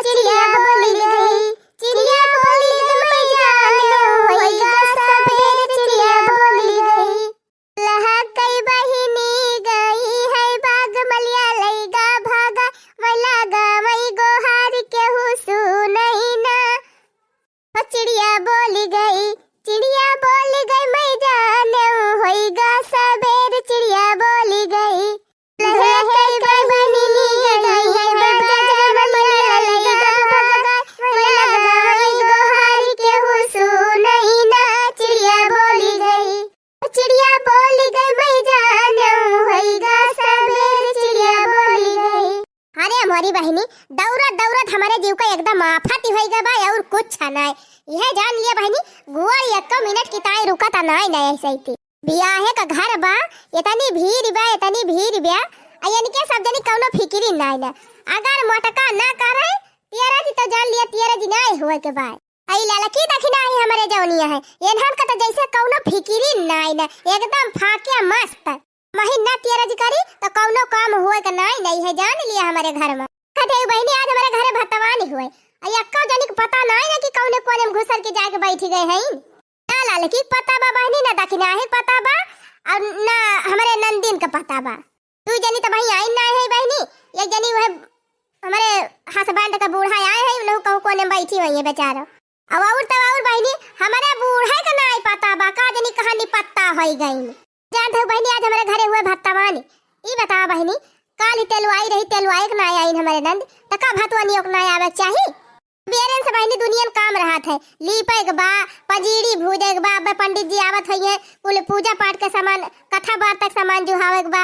चिड़िया बोली गई, चिड़िया बोली गई मैं जानो होएगा सवेरे, चिड़िया बोली गई। लहा कई बहिनी गई है बाग मलिया लईगा भागा, मैं लागा मैं गोहार के सुनई ना। चिड़िया बोली गई, चिड़िया बोली गई मैं जानो होएगा सवेरे, चिड़िया बोली गई। लहा कई बहिनी गई है बाग मलिया लईगा भागा, मैं लागा मैं गोहार के सुनई ना। चिड़िया बोली गई, चिड़िया बोली गई मैं जानो होएगा सवेरे, चिड़िया बोली गई। अरे हमारी बहनी दौड़त दौड़त हमारे जीव का एकदम आफत होएगा बा और कुछ नहीं। यह जान लिया बहनी गुआर एक मिनट की ताई रुका था नहीं नहीं ऐसे ही बियाहे का घर बा, इतनी भीड़ बा अयन के सब जनी कौनो फिक्री नहीं ना। अगर मोटका ना करे तेरा जी तो जान लिया तेरा जी नहीं हुए के बाद आई लाला की दखिना है हमारे जौनिया है एनहन का तो जैसे कौनो फिक्री नहीं ना, एकदम फाके मस्त महीना तेरा जी करी तो कौनो काम हुए के नहीं है। जान लिया हमारे घर में कहते बहनी आज हमारे घरे भतवानी हुए अक्का जानी के पता नहीं ना कि कौने कोने में घुसर के जाके बैठ गए हैं ना। लाल की पता बा बहनी ना दखिना है पता बा और ना हमारे नंदीन का पता बा। तू जनी तो भाई आई ना है बहनी, ये जनी वह हमारे हसबैंड का बूढ़ा आए है लोग कहू कोने में बैठी हुई है बेचारा। अब और बहनी हमारे बूढ़ा का नहीं पता बा का जनी कहानी पत्ता होई गई। जान थे बहनी आज हमारे घरे हुए भत्तावानी ई बता बहनी काली तेलवाई रही तेलवाई के ना आई हमारे नंद तका भतवानी के ना आवे चाहिए। बेरन से बहनी दुनिया में काम रहा थे लीपे के बा पजीड़ी भूजे के बा पंडित जी आवत है कुल पूजा पाठ के सामान कथा वार्ता के सामान जुहावे के बा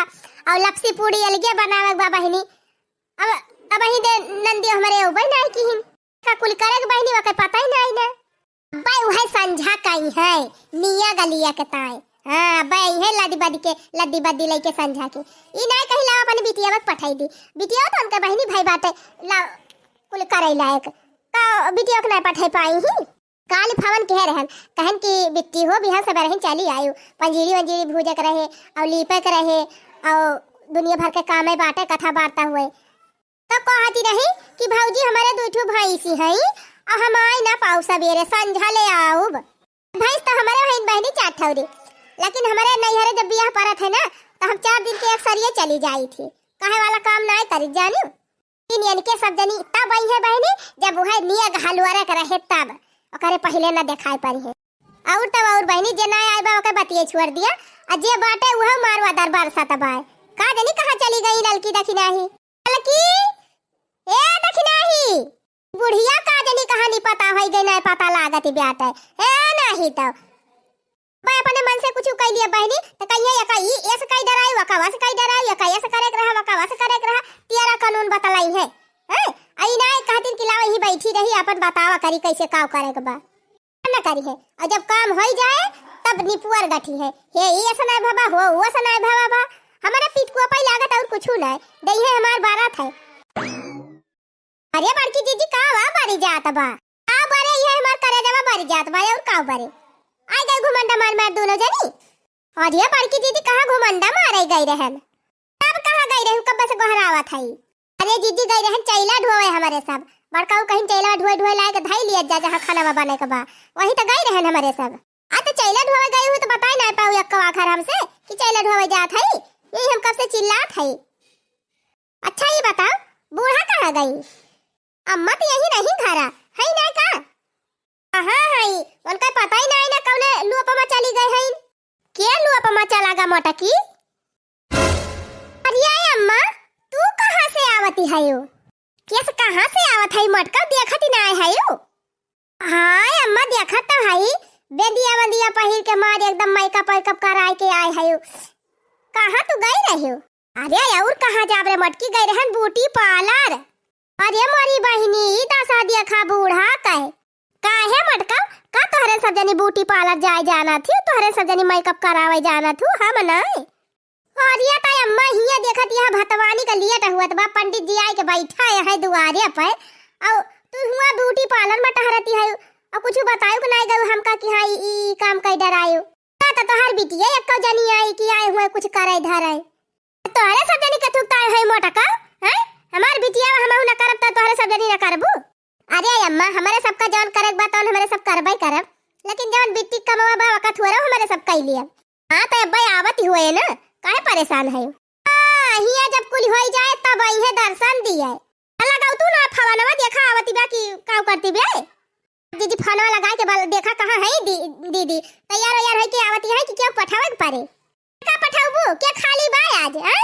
और लपसी पूड़ी अलगे बनावे के बा बहनी। अब ही दे नंदी हमारे उबई नहीं की हिन का कुल करे के बहनी वके पता ही नहीं ना। भाई वह संझा कहीं है निया गलिया के ताए हां भाई है लड्डी बद्दी लेके संझा के ई नहीं कहीं ला अपन बिटिया में पठाई दी बिटिया तो उनके बहनी भाई बाटे ला कुल करे लायक का बिटिया के नहीं पठाई पाई ही। काल फवन कह रहन कहन की बिट्टी हो बिहान सब रहन चली आयु पंजीरी भूजे के रहे और लीपे के रहे और दुनिया भर के काम में बाटे कथा वार्ता हुए तो कहती रही कि भौजी हमारे दूठो भाई सी हैं और हम आई ना पाऊ सवेरे संझा ले आओ। भैंस तो हमारे बहन बहनी चाट ठौरी लेकिन हमारे नैहरे जब बियाह पड़ा थे ना तो हम 4 दिन के एक सरिये चली जाई थी कहे वाला काम नहीं करी जानू इन के सब जनी तब आई है बहनी जब वह निया हलुआरा के रहे तब ओकरे पहले ना दिखाई पड़ी है और तब और बहनी जे ना आई बा ओके बतिए छोड़ दिया और जे बाटे वह मारवा दरबार सतबाए का जनी कहां चली गई ललकी दखिनाही ललकी ए दखिनाही बुढ़िया का जनी कहानी पता होई गई नहीं पता लागत ब्याटे ए नहीं तो मैं अपने मन से कुछ कह लिया बहनी तो कहिए या का ई ऐसे कई डराई वका वस कई डराई या का ऐसे करे के रहा वका वस करे के रहा तेरा कानून बतलाई है हैं आई ना कहती कि लाओ ही बैठी रही अपन बतावा करी कैसे काम करे के बा ना करी है और जब काम हो जाए तब निपुअर गठी है हे ई ऐसा नहीं बाबा हो वो ऐसा नहीं बाबा हमारा पीठ को पई लागत और कुछ नहीं दई है हमार बारात है। अरे बड़की जीजी का वा बारी जात बा आ बारे ये हमार करे जवा बारी जात बा और का बारे आई गई घुमंडा मार दोनों जनी और ये बड़की दीदी कहाँ घुमंडा मारे गई रहन तब कहाँ गई रहू कब से गहरावा थई। अरे दीदी गई रहन चैला ढोवे हमारे सब बड़का कहीं चैला ढोए लाए के धाई लिया जा जहाँ खाना बने के बा वही तो गई रहन हमारे सब आ तो चैला ढोवे गई हूँ तो बताई नहीं पाऊ एक आखिर हमसे कि चैला ढोवे जात है यही हम कब से चिल्लात है। अच्छा ये बताओ बूढ़ा कहाँ गई अम्मा तो यही नहीं घरा है ना का कहाँ है उनका पता ही नहीं ना कौने लुपमा चली गई है के लुपमा चला गा मोटा की। अरे अम्मा तू कहाँ से आवती है यो कैसे कहाँ से आवत है मटका देखत ही नहीं है यो। हां अम्मा देखत तो है बेदिया पहिर के मार एकदम मेकअप कराए के आए है यो कहाँ तू गई रही हो। अरे और कहाँ जाब रे मटकी गई रहन ब्यूटी पार्लर। अरे मोरी बहिनी दसा देखा बूढ़ा कहे काहे मटका का तोहरे सब जनी ब्यूटी पार्लर जाए जाना थी तोहरे सब जनी मेकअप करावे जाना थू हम नहीं। अरे ताई अम्मा हिया देखत यह भतवानी का लिया हुआ बा पंडित जी आए के बैठा है दुआरे पर और तू हुआ ब्यूटी पार्लर में टहरती है और कुछ बतायो कि नहीं गयो हमका कि हां ई काम कई डरायो तो तोहर बिटिया एक जनी आई कि आए हुए कुछ करे धराए तोहरे सब जनी के थुकता है मोटा का हैं हमार बिटिया हम ना करब त तोहरे सब जनी ना करबू। अरे अम्मा हमारे सबका जौन करक बा तौन हमारे सब करबे करब, लेकिन जौन बिट्टी कमावा बा वका थोड़ा हमारे सब कई लिया। हां तो अब्बा आवत ही हुए ना, काहे परेशान है? हां हिया जब कुल होई जाए तब इहे दर्शन दिए। लगाऊ तू ना फवानवा देखा आवती बा की का करती बे? दीदी फनवा लगा के देखा कहां है दीदी तैयार यार है के आवती है कि क्यों पठावे के पारे? का पठाऊबू के खाली बा आज हैं?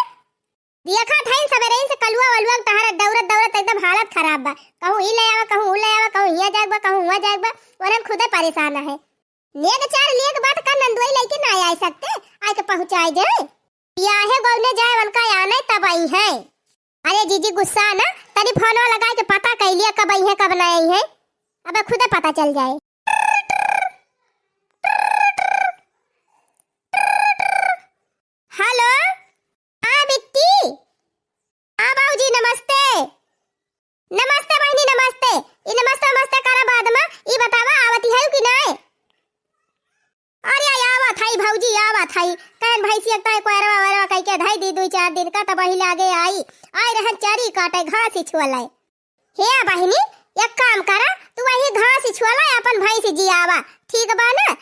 देखा थाइन सवेरे से कलुआ वलुआ तहरा दौड़त दौड़त एकदम हालत खराब बा। कहूं ई ले आवा, कहूं ऊ ले आवा, कहूं हिया जाग बा, कहूं हुआ जाग बा, वरन खुदे परेशान है। लेग चार लेग बात का नंदोई लेके ना आ सकते, आए के पहुंचाई दे। याहे गौने जाए उनका आने तब आई है। अरे जीजी गुस्सा ना, तनी फोनवा लगा के पता कर लिया कब आई है कब ना आई है, अबे खुदे पता चल जाए। हेलो हां बिट्टी, हां बाबूजी नमस्ते। नमस्ते बहनी नमस्ते। ई नमस्ते नमस्ते करा बाद में ई बतावा आवती है कि नहीं? अरे आवत है भौजी आवत है। कहन भैंसी एकता कोयरवा वरवा कह के धाई दी 2-4 दिन का तब ही लागे आई रहन चरी काटे घास ही छुअलाई। हे बहनी एक काम करा, तू वही घास ही छुअलाई अपन भैंसी जियावा, ठीक बा ना?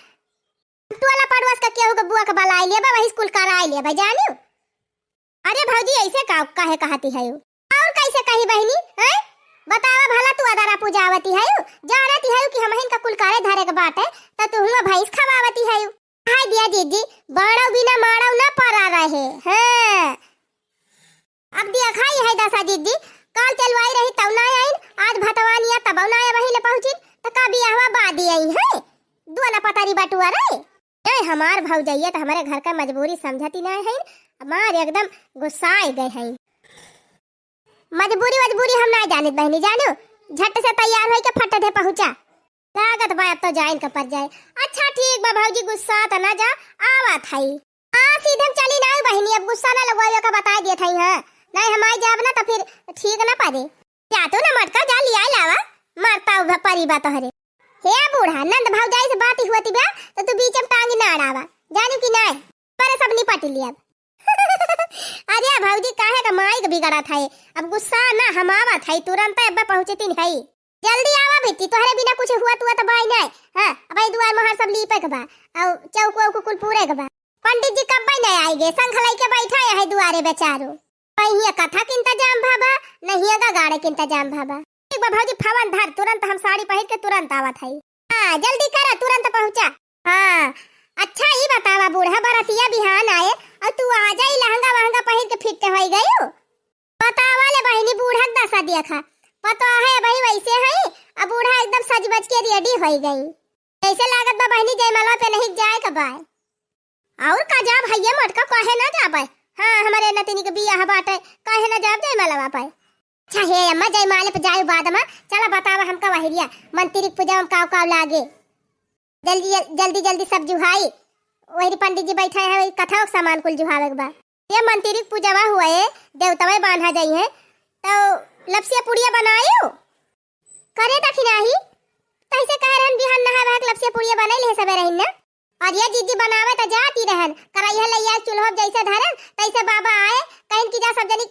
टोला पड़ोस का केहू के बुआ के बलाई लेबा, वही स्कूल कराई लेबा जानियो। अरे भौजी ऐसे का काहे कहती है? और कैसे कही बहनी हैं? बतावा भला तू अदारा पूजावती है, जानती है कि हमहिन का कुल कारे धारे के बाटे त तू हुआ भैंस खवावती है। हाय दिया जीजी बड़ो बिना माड़ो ना परा रहे हैं। अब दिया खाई है दसा जीजी, काल चलवाई रही तब ना आई, आज भतवानिया तब ना आए वही ले पहुंची त का बियाहवा बादी आई है। दुआना पतारी बटुआ रे ए हमार भौजैया त हमारे घर का मजबूरी समझती ना है, हमार एकदम गुस्साए गए हैं। मजबूरी हम ना जानित बहनी जानो, झट से तैयार होई के फट दे पहुंचा लागत बा, अब तो जाइन का पर जाए। अच्छा ठीक बा भौजी गुस्सा त ना जा आवत है। सीधे हम चली ना बहनी, अब गुस्सा ना लगवाइयो का बता दिया था। हां नहीं हम आई जाब ना तो फिर ठीक ना पारे, या तो ना मटका जा लिया लावा मरता परी बात हरे। हे बूढ़ा नंद भौजाई से बात ही होती बा तो तू बीच में टांगी ना अड़ावा, जानू कि नहीं पर सब निपट लिया। अरे भौजी काहे का माई के बिगड़ा था, अब गुस्सा ना हम आवत है तुरंत अब पहुंचती है। जल्दी आवा बेटी, तोहरे बिना कुछ हुआ तो भाई नहीं। हां भाई दुआर मोहर सब लीपे के बा और चौको को कुल पूरे के बा। पंडित जी कब नहीं आएंगे, संग लई के बैठा है दुआरे बेचारो। पहिया कथा के इंतजाम भाबा नहीं का गाड़े के इंतजाम भाबा। एक बार भौजी फवन धर, तुरंत हम साड़ी पहन के तुरंत आवत है। हां जल्दी करा तुरंत पहुंचा। हां अच्छा ही बतावा बूढ़ा बरतिया बिहान आए और तू आ जाई लहंगा वहंगा पहन के फिट हो गई। बतावा ले बहनी बूढ़ा दशा देखा पता है भाई वैसे है, अब बूढ़ा एकदम सज बज के रेडी हो गई। ऐसे लागत बा बहनी जयमाला पे नहीं जाए कबाय और का जा भैया मटका काहे ना जाबे। हां हमारे नतिनी के बियाह बाटे काहे ना जाब जयमाला पाए। अच्छा हे अम्मा जयमाले पे जाए बाद में चला बतावा हमका वहिरिया मंत्रिक पूजा में काव लागे। जल्दी जल्दी सब जुहाई, वही पंडित जी बैठा है कथा सामान कुल जुहावे के बा। ये मंत्रिक पूजावा हुआ है देवतावे बांधा जाई है तो लपसिया पुड़िया बनायो करे दखिनाही तैसे कह रहन बिहान नहा भाग लपसिया पुड़िया बनाई ले सबे रहन ना। और ये जीजी बनावे त जाती रहन करैया लैया चूल्हा जैसे धरन तैसे बाबा आए कहीं की जा सब जनी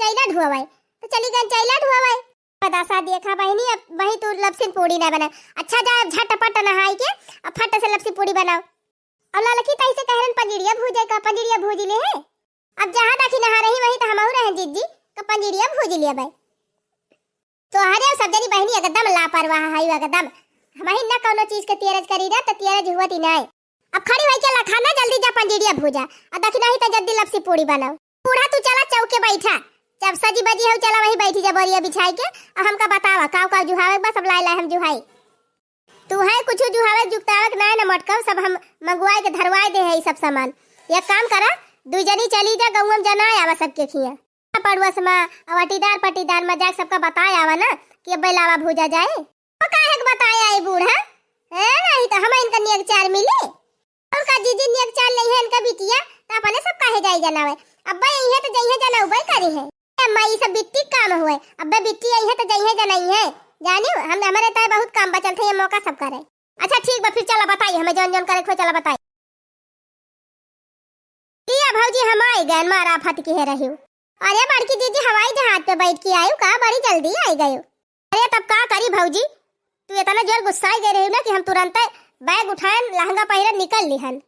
चैला ढुआवे तो चली गन चैला ढुआवे। पदासा देखा बहनी अब वही तू लपसी पूड़ी ना बना। अच्छा जा झटपट नहाई के अब फट से लपसी पूड़ी बनाओ। और ललकी तैसे कह रहन पंजीरिया भूजे का पंजीरिया भूज ले है। अब जहां देखी नहा रही वही तो हमहू रहे जीजी का पंजीरिया भूज लिया भाई। तो हरे सब जनी बहनी एकदम लापरवाह है एकदम, हमही ना कोनो चीज के तेरज करी ना तो तेरज हुआती नहीं। अब खड़ी होई के लखाना जल्दी जा पंजीरिया भूजा और देखी नहीं तो जल्दी लपसी पूड़ी बनाओ। बूढ़ा तू चला चौके बैठा, जब सजी बजी हो चला वही बैठी जा बोरिया बिछाई के और हमका बतावा काव जुहावे बस सब लाई हम जुहाई। तू है कुछ जुहावे जुगतावे ना ना मटका सब हम मंगवाए के धरवाए दे है सब सामान। एक काम करा दू जनी चली जा गौवा में जना आवा सबके खिया पड़ोस में वटीदार पटीदार मजाक सबका बताया आवा ना कि बेलावा भूजा जाए। तो काहे के बताया आई बूढ़ा है नहीं तो हम इनका नियक चार मिले और का जीजी नियक चार नहीं है इनका बिटिया तो अपने सब काहे जाई जनावे। अब ये तो जइहे जना उबे करी है अम्मा ये सब बिट्टी काम हुए। अब बिट्टी आई है तो जइहे जनाई है जानियो हम हमारे ताए बहुत काम बचल थे ये मौका सब करे। अच्छा ठीक बा फिर चला बताई हमें जौन जौन करे खो चला बताई। किया भौजी हम आई गए मारा फट के रही। अरे बड़की दीदी हवाई जहाज पे बैठ के आयु का बड़ी जल्दी आई गयो। अरे तब का करी भौजी, तू इतना जोर गुस्साई गए रही ना कि हम तुरंत बैग उठाएं लहंगा पहिरन निकल लिहन।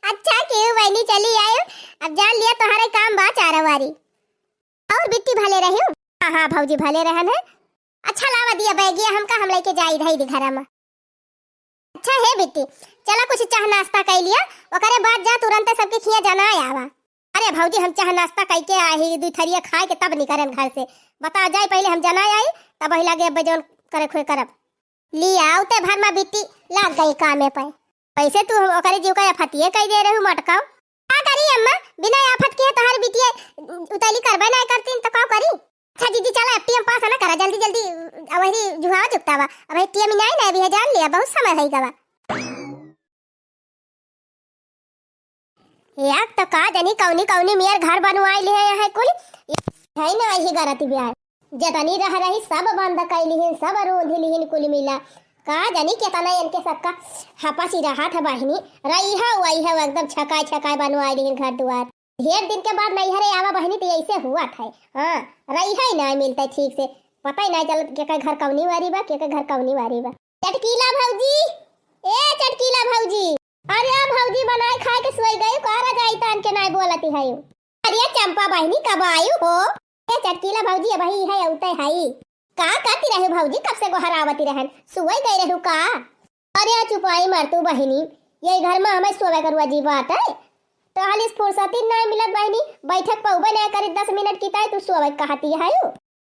अच्छा क्यों बहनी चली आयो, अब जान लिया तुम्हारे काम बा चारवारी। और बिट्टी भले रही हूँ। हाँ हाँ भौजी भले रहन है। अच्छा लावा दिया बैगिया हमका, हम लेके जाई धाई दी घरा में। अच्छा है बिट्टी, चला कुछ चाह नाश्ता कर लिया, ओकरे बाद जा तुरंत सबके खिया जाना आवा। अरे भौजी हम चाह नाश्ता कई के आई, दू थरिया खाए के तब निकरन घर से। बता जाए पहले हम जाना आई तब वही लगे अब जौन करे खोए करब। लिया उते भर में बिट्टी लाग गई कामे पे। पैसे तू ओकरे जीव का फतिये कई दे रहू मटकाओ। का करी अम्मा, बिना आफत के तोहर बिटिया उतैली करबे ना करतीन त का करी। अच्छा दीदी चला एटीएम पास ना करा जल्दी जल्दी, अब वही जुहावा चुकतावा। अब एटीएम नहीं ना अभी जान लिया, बहुत समय है गवा। यार तो का जानी कौनी कौनी मेयर घर बनवाई ले है कुल है ना ही गरती बिहार जतनी रह रही सब बंद कैली है, सब रोंधी लिहिन कुल मिला। का जानी केतना इनके सबका हपासी रहा था बहिनी रही है वही है एकदम छकाय छकाय बनवाई लिहिन घर दुआर। ढेर दिन के बाद नहीं हरे आवा बहिनी तो ऐसे हुआ था। हाँ रही है ना मिलता ठीक से, पता ही नहीं चलत के घर कौनी वारी बा के घर कौनी वारी बा। चटकीला भौजी, ए चटकीला भौजी, अरे भौजी बनाए खाए के सोई गई कहरा जाई तान के नहीं बोलती है। अरे चंपा बहिनी कब आयु हो। ए चटकीला भौजी भाई है उते हाई का करती रहे भौजी, कब से गोहरावती रहन सोई गई रहू का। अरे चुपाई मार तू बहिनी, ये घर में हमें सोवे करवा जी बात है तो हालिस फुर्सती नहीं मिलत बहिनी, बैठक पउबे नहीं करी 10 मिनट की ताई तू सोवे कहती है।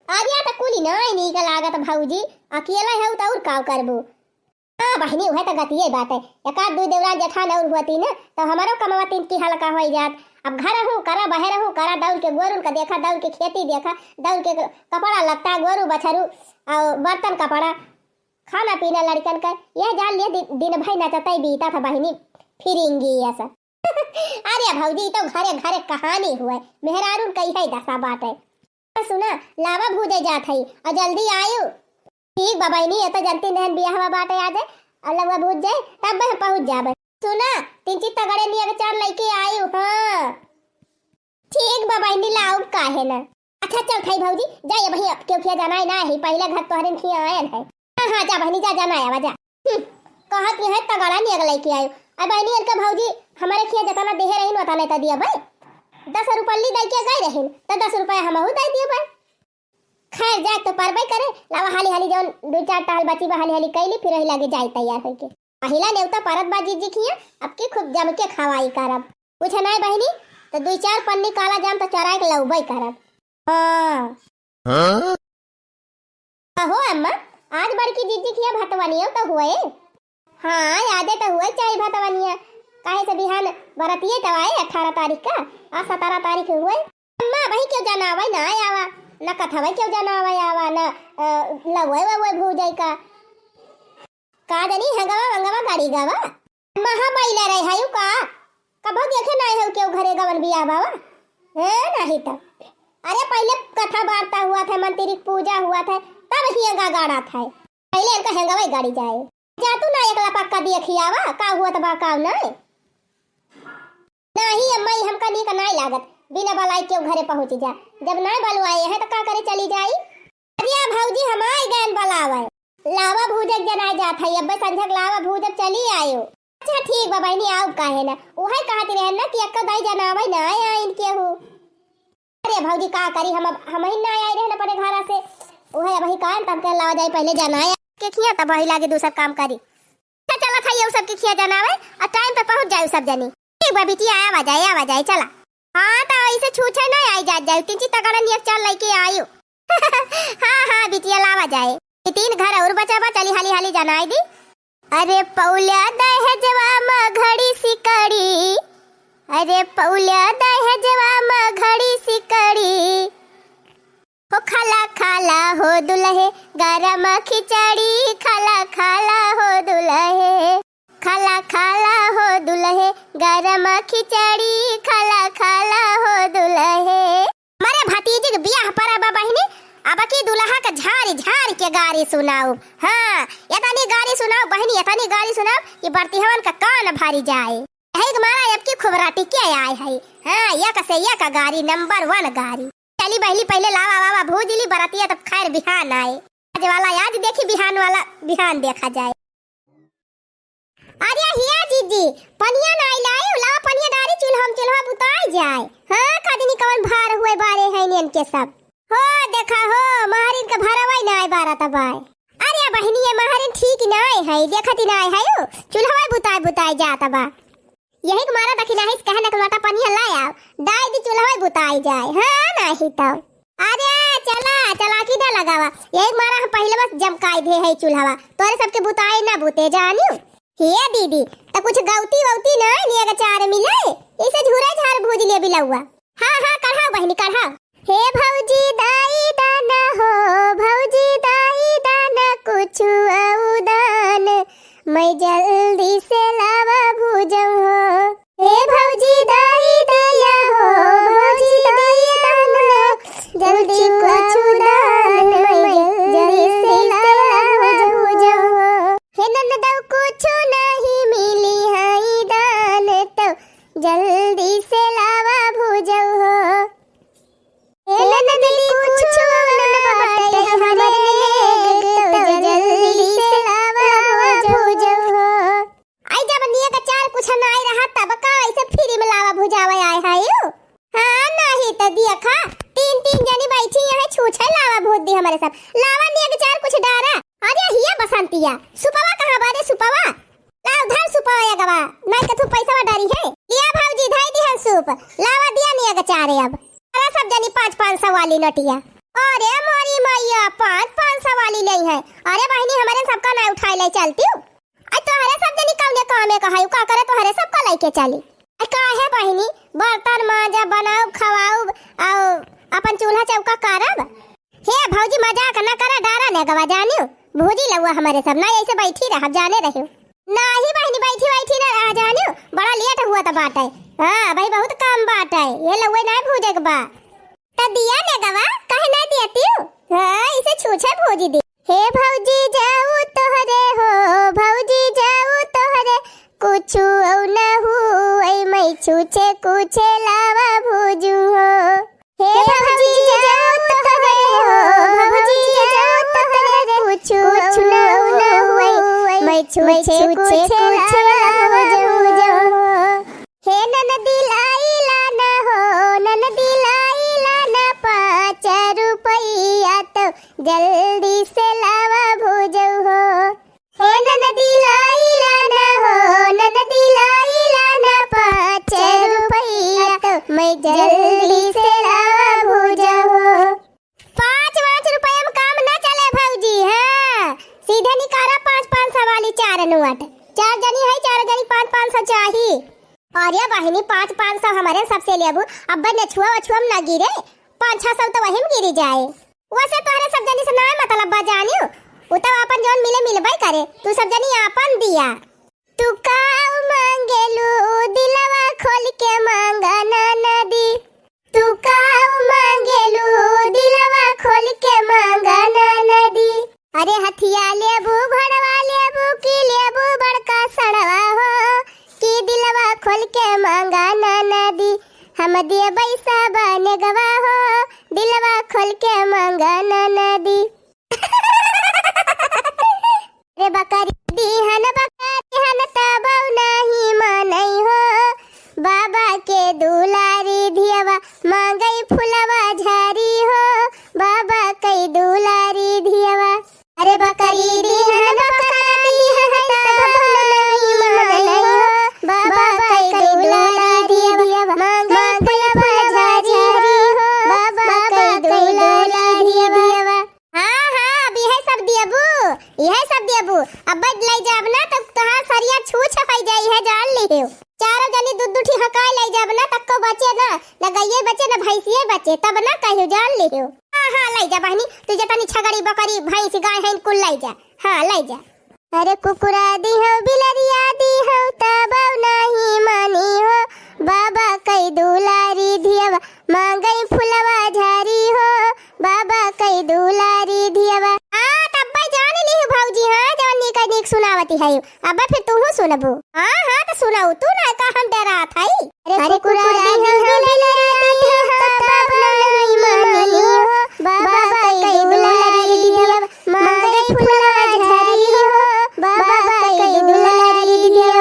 अरे त कुली नहीं निक लागत भौजी, अकेला है तो और का करबो। हाँ बहिनी वह तो गतिये बात है, एक आध दू देवरान जेठान और हुआती ना तो हमारो कमावती की हल्का हो जात। अब घर हूँ करा बाहर हूँ करा, दौड़ के गोरू का देखा, दौड़ के खेती देखा, दौड़ के कपड़ा लगता गोरू बछरू और बर्तन कपड़ा खाना पीना लड़कन का, यह जान लिया दिन भाई नचता ही बीता था बहिनी फिरेंगी ऐसा। अरे भौजी तो घरे घरे कहानी हुआ मेहरारून कही है दशा बात है। सुना लावा भूजे जात है और जल्दी आयु। ठीक बबैनी ये तो जनती नहन बियाह बाटे आ जाए और लगवा भूज जाए तब वह पहुंच जाबे। सुना तीन चित्ता गड़े निया के 4 लड़के आयु। हाँ ठीक बबैनी लाउड का है ना। अच्छा चल खाई भौजी जाइए भैया क्यों खिया जाना है ना ही पहले घर तोहरे खिया आयन है। हाँ हाँ जा बहनी जा जाना है आवा जा। कहत है तगड़ा निया के लड़के आयु। अब बहनी इनका भौजी हमारे खिया जतना देहे रहीन उतना त दिया भाई 10 रुपया ली दे के गई रहीन तो 10 रुपया हमहू दे दिए भाई। खैर जाए तो परबई करे लावा हाली हाली जौन 2-4 टहल बची हाली हाली कैली फिर ही लागे जाए तैयार होके। पहिला नेवता परत बाजी जी खिया अब के खूब जम के खवाई करब। कुछ नहीं बहिनी तो 2-4 पन्नी काला जाम तो चराए के लउबई करब। हां हो अम्मा आज बड़की जीजी खिया भतवनिया तो हुए। हाँ याद तो हुए चाहे भतवनिया काहे से बिहान बरतिए तो आए 18 तारीख का आज 17 तारीख हुए। अम्मा वही क्यों जाना आवा ना आवा न कथावे क्यों जाना आवा न लवय वय भूजाई का जानी हंगावा मंगावा गाड़ी गावा महा बैला रहे हायु का कबो देखे नहीं हो क्यों घरे गवन बिया बावा है नहीं तो। अरे पहले कथा वार्ता हुआ था, मंत्री पूजा हुआ था तब ही हंगा गाड़ा था, पहले इनका हंगावा गाड़ी जाए जा तू ना एकला पक्का देखियावा का हुआ तो बाकाव नहीं नहीं अम्मा हमका नी का नहीं लागत बिना बलाई क्यों घरे पहुंच जा। जब नहीं बलवाए है तो का करे चली जाई। अरे भौजी हमारे गैन बलावे लावा भूजक जनाए जात है अब संझक लावा भूजक चली आयो। अच्छा ठीक बा बहनी आओ काहे ना ओहे कहती रहे ना कि अक्का दाई जनावे ना आया इनके हो। अरे भौजी का करी हम ही ना आए रहे ना पड़े घरा से ओहे वही कान तब के लावा जाई पहले जनाए के खिया तब वही लागे दूसरा काम करी। चला खाइए सब के खिया जनावे और टाइम पे पहुंच जाए सब जनी। ठीक बा बिटिया आवा जाए चला। हाँ तो ऐसे छूछे नहीं आई जाए तीन चित्ता गड़ा नियत 4 लड़के आयु। हाँ बिटिया लावा जाए 3 घर और बचा बा चली हाली हाली जनाई दी। अरे पौल्या दहेजवा म घड़ी सिकड़ी, अरे पौल्या दहेजवा म घड़ी सिकड़ी हो खाला खाला हो दुल्हे गरम खिचड़ी खाला खाला हो दुल्हे खाला खाला हो दुल्हे गरम खिचड़ी खाला खाला हो दुल्हे। मारे भतीजी के बियाह पर बहिनी अब की दुल्हा का झारी झारी के गारी सुनाओ। हाँ इतनी गारी सुनाओ बहनी इतनी गारी सुनाओ कि बरती हवन का कान भारी जाए। यही मारा अब की खुबराटी क्या आए है। हाँ एक से एक गारी नंबर 1 गारी। चली बहली पहले लावा वावा भूजली बरातिया तब खैर बिहान आए। आज वाला याद देखी बिहान वाला बिहान देखा जाए। अरे हिया जीजी पनिया नाई लाए ला पनिया डारी चूल्हा बुताई जाए। हां खादिनी कवन भार हुए बारे है नियन के सब हो देखा हो महारिन का भरवाई नाई बारा तबाय। अरे बहनी ये महारिन ठीक नाई है देखती नाई है चूल्हा बुताई जाता बा यही मारा दखिना है कहने का लोटा पनिया लाया डाई दी चूल्हा बुताई जाए। हां नहीं तो अरे चला की ना लगावा यही मारा हम पहले बस जमकाई दे है चूल्हा तोरे सबके बुताई ना बुते जानियो। हे दीदी तो कुछ गौती वौती ना निया चार मिले इसे झूरा झार भूज ले बिलौआ। हां कढ़ाओ बहनी कढ़ाओ। हे भौजी दाई दाना हो भौजी दाई दाना कुछ औदान मैं जल्दी से लावा भूजम हो। हे भौजी दाई दया हो भौजी दाई दाना जल्दी कुछ दान मैं जल्दी से लावा भूजम हो। हे ननदौ कुछ नहीं मिली है दान तो जल्दी से लावा भूजम हो। हे ननदी कुछ न बाटे हमरे तो जल्दी से लावा भूजम हो। आई जब निया का चार कुछ ना आई रहा तब का ऐसे फ्री में लावा भुजावे आए हायो। हां नहीं तो दिया खा तीन जनी बैठी यहां छूछे लावा भूज दी हमारे सब लावा निया के चार कुछ डारा। अरे हिया बसंतिया सुपवा कहां बारे सुपवा लाओ धर सुपवा या गवा नहीं के तू पैसा डारी है लिया भौजी धाई दी है सुप लावा दिया निया के चारे अब अरे सब जनी 500 वाली नटिया। अरे मोरी मैया 500 वाली ले है। अरे बहनी हमारे सबका ना उठाई ले चलती हूं आई तो हरे सब जनी कौने कामे कहायु का करे तो हरे सबका लेके चली आई का है बहनी बर्तन मांजा बनाओ खवाओ और अपन चूल्हा चौका करब। हे भौजी मजाक ना करा डारा ने गवा जानियो भूजी लउआ हमारे सब ना ऐसे बैठी रह जाने रहियो नाही बहनी बैठी ना रह जानियो बड़ा लेट हुआ त बाटे। हां भाई बहुत काम बाटे ये लउए ना भूजे के बा त दिया ने गवा काहे ना दियाती हां इसे छूछे भूजी दी। हे भौजी जाऊ तोहरे हो भौजी जाऊ तोहरे कुछ औ ना हुए मैं छूछे कुछ लावा भूजू हो। हे भौजी जाऊ तोहरे हो भौजी जाऊ तोहरे कुछ ना हुए मैं छूछे कुछ लावा भूजू हो। हे ननदी लाई लाना हो ननदी लाई लाना 5 रुपया तो जल्दी से लावा भूजो हो। हे ननदी लाई लाना हो ननदी लाई लाना 5 रुपया तो मैं जल्दी से लावा भूजो हो। 5 रुपया में काम ना चले भौजी। हां सीधे निकाला 500 वाली 4 नोट 4 जनी है 4 जनी 500 चाहिए। अरे बहनी 500 हमारे सबसे लेबू अब्बा ने छुआ ना गिरे 500 तो वही में गिरी जाए। वैसे तोहरे सब जनी से ना मतलब बा जानियो उ तो अपन जोन मिले करे तू सब जनी अपन दिया। तू का मांगेलू दिलवा खोल के मांगा ना नदी तू का मांगेलू दिलवा खोल के मांगा ना नदी। अरे हथिया लेबू भड़वा लेबू की लेबू बड़का सड़वा हो की दिलवा खोल के मांगा ना नदी हम दिए पैसा बने गवा हो दिलवा खोल के मांगा ना नदी। रे बकरी दिहन तबौ नहीं मानई हो बाबा के दुलारी धियवा मांगई फुलवा झारी हो बाबा कई दुलारी धियवा। अरे बकरी दिहन तबौ नहीं मानई हो बाबा कई दुलारी धियवा मांगई फुलवा झारी हो बाबा कई दुलारी धियवा। हां अब यह सब दियबू अब ले जाब ना तब तहां सरिया छूछ हो जाई है जान लियो। चारों जनी दूध हकाई ले जाब ना तक को बचे ना गइये बचे ना भैंसिए बचे तब ना कहियो जान लियो। हां ले जा बहनी तुझे तनी छगड़ी बकरी भैंस गाय है कुल ले जा। हां ले जा। अरे कुकुरा दी हो बिलरिया दी हो तब नहीं मानी हो बाबा कई दुलारी धियवा मांगई फुलवा झारी हो बाबा कई दुलारी धियवा। हां तब जान ली भौजी। हां जवानी का नीक सुनावती है अब फिर तू हो सुनबो। हां तो सुनाऊ तू ना का हम डरा थाई। अरे कुकुरा दी हम बिलराती कब नहीं मानियो बाबा कई दुलारी दिया मांगे फुलवा झरी हो बाबा कई दुलारी दिया।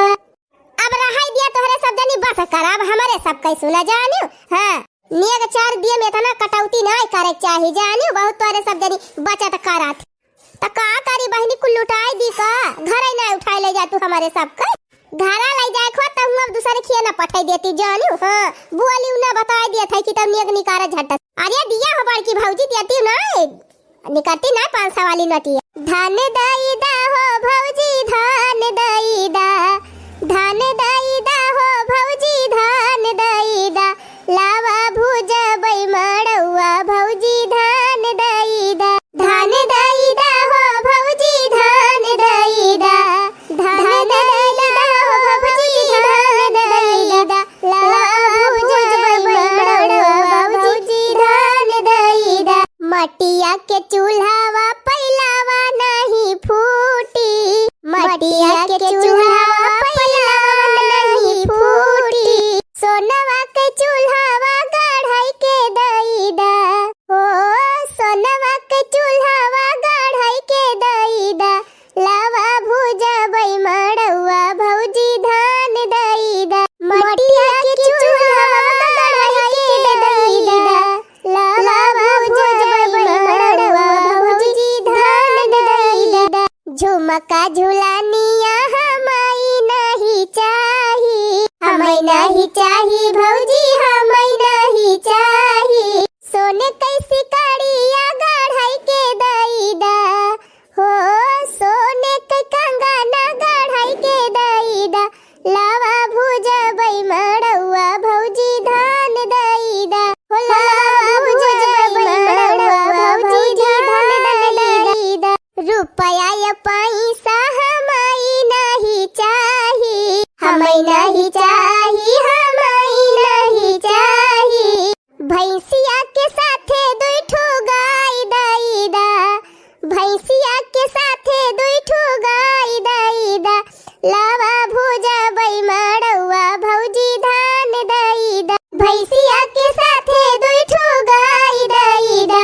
अब रहाई दिया तोहरे सब जनी बस कराब हमारे सब कई सुना जानियो। हां नेग 4 दिए में इतना कटौती नहीं करे चाहिए जानियो बहुत तोहरे सब जनी बचत करात त का करी बहनी कुल लुटाई दी का घरे ना उठाई ले जा तू हमारे सब का घरा ले जाए खो त हम दूसरे खिया ना पठाई देती जानियो। हां बुआली उना बता दिया था कि तब नेग निकारा झट अरे दिया हो बड़की भौजी देती ना निकलती ना 500 वाली नटी धान दई दा हो भौजी धान दई दा हो भौजी धान दई दा लावा भुजा बै मड़ौआ भौजी धान दई दा हो भौजी धान दई दा हो भौजी धान दई दा लावा भुजा बै मड़ौआ भौजी धान दई दा। मटिया के चूल्हावा पहिलावा नहीं फूटी मटिया के चूल्हावा पहिलावा नहीं फूटी सोनवा के चूल्हावा गढ़ाई के दई दा हो सोनवा के चूल्हावा गढ़ाई के दई दा लावा भुजा बै मड़ौआ भौजी धान दई दा मटिया के चूल्हावा गढ़ाई के दई दा लावा भुजा बै मड़ौआ भौजी धान दई दा। झुमका झुलानिया हमाई नहीं चाही भौजी हमाई नहीं चाही सोने कैसी कड़िया गढ़ाई के दई दा हो सोने के कंगना गढ़ाई के दई दा लावा भुजा बै मड़ौआ भौजी धान दई दा हो लावा भुजा बै मड़ौआ भौजी धान दई दा। रुपया या पैसा हमाई नहीं चाही हमाई नहीं चाही भैंसिया के साथे दुई ठो गाय दई दा भैंसिया के साथे दुई ठो गाय दई दा लावा भुजा बै मड़ौआ भौजी धान दई दा भैंसिया के साथे दुई ठो गाय दई दा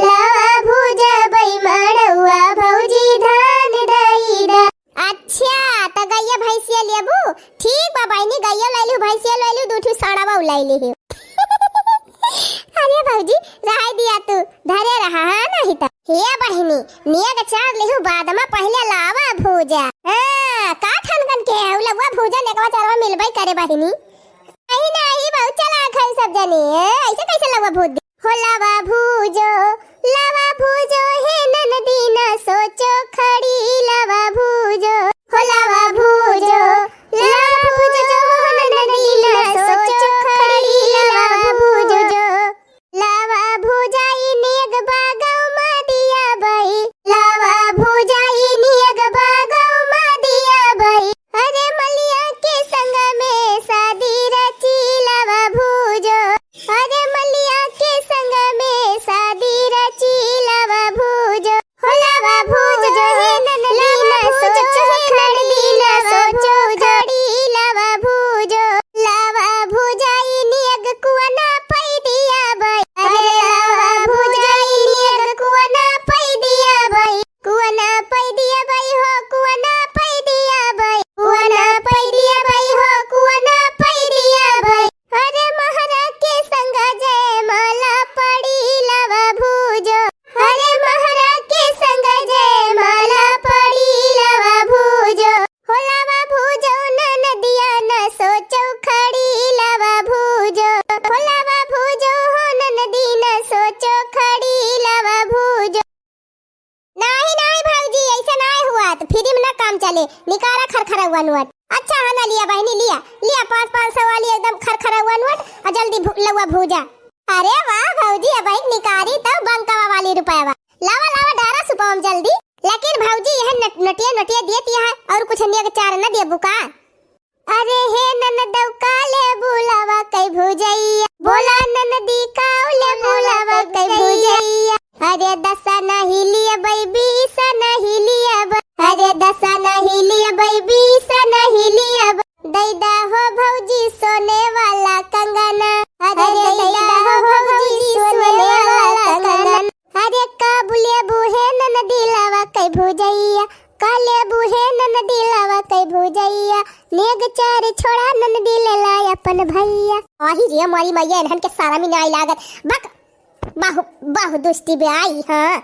लावा भुजा बै मड़ौआ भौजी धान दई दा। अच्छा त गैया भैंसिया लेबू ठीक बा बहनी गैया ले लू भैंसिया ले लू दूठू सड़ावा उलाई ले अरे भौजी रहाई दिया तू धरे रहा है नहीं त हे बहनी निया 4 लेहू बाद में पहले लावा भुजा हां का ठनगन के उलवा भुजा नेकवा चारवा मिलबई करे बहनी नहीं बहुत चला खाई सब जनी ऐसे कैसे लवा भूज हो लावा भुजो हे ननदी ना सोचो खड़ी लावा भुजो हो लावा भुजो हो ननदी ना सोचो खड़ी लावा भुजो लावा भुजाई नेग बागौ मदिया बई लावा भुजाई नेग बागौ मदिया बई अरे मलिया के संग में शादी रची लावा भुजो अरे मलिया के संग में शादी रची लावा भुजो हो लावा भुजो हे ननदी ना सोचो खड़ी ना सोचो जोड़ी लावा भुजो लावा भुजाई नेग कुआना पई दिया बई अरे लावा भुजाई नेग कुआना पई दिया बई कुआना पई दिया बई हो कुआना पई दिया बई कुआना पई दिया बई हो कुआना पई दिया बई अरे महरा के संग जय माला पड़ी लावा भुजो अरे महरा के संग जय माला पड़ी लावा भुजो हो लावा भुजो ननदिया न सोचो खड़ी लावा भुजो हो लावा भुजो हो ननदी न सोचो खड़ी लावा भुजो। नहीं भौजी ऐसा नहीं हुआ तो फिर ना काम चले निकारा खरखरा हुआ नोट अच्छा है ना लिया बहनी लिया 500 वाली एकदम खरखरा हुआ नोट और जल्दी लवा भुजा। अरे वाह भौजी अब एक निकारी तब बंकावा वाली रुपयावा लावा डारा सुपाम जल्दी लेकिन भौजी यह नटिया देती है और कुछ अन्य के 4 न दे बुका। अरे हे ननदौ काले बुलावा कई भुजैया बोला ननदी काले बुलावा कई भुजैया अरे 10 नहीं लिया बई 20 नहीं लिया अरे दसा नहीं लिया बेबी सा नहीं लिया दैदा हो भौजी सोने वाला कंगना अरे दैदा हो भौजी सोने वाला कंगना अरे काबुले बुहे नन दिलावा कई भुजैया काले बुहे नन दिलावा कई भुजैया नेग चार छोड़ा नन दिलेला अपन भैया आही रे मारी मैया इन्हन के सारा में नहीं लागत बक बाहु बाहु दुष्टी बे आई हां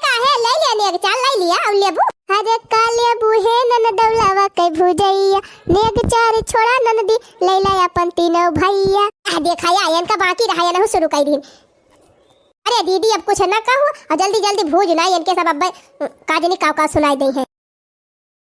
काहे ले ले नेग चार ले लिया अब लेबू अरे काले बुहे नन दौलावा कई भुजैया नेग चार छोड़ा नन दी लैला अपन तीनों भैया आ देखा आयन का बाकी रहा न शुरू कर दी अरे दीदी अब कुछ ना कहो और जल्दी जल्दी भूज ना इनके सब अब काजनी काव का सुनाई दी है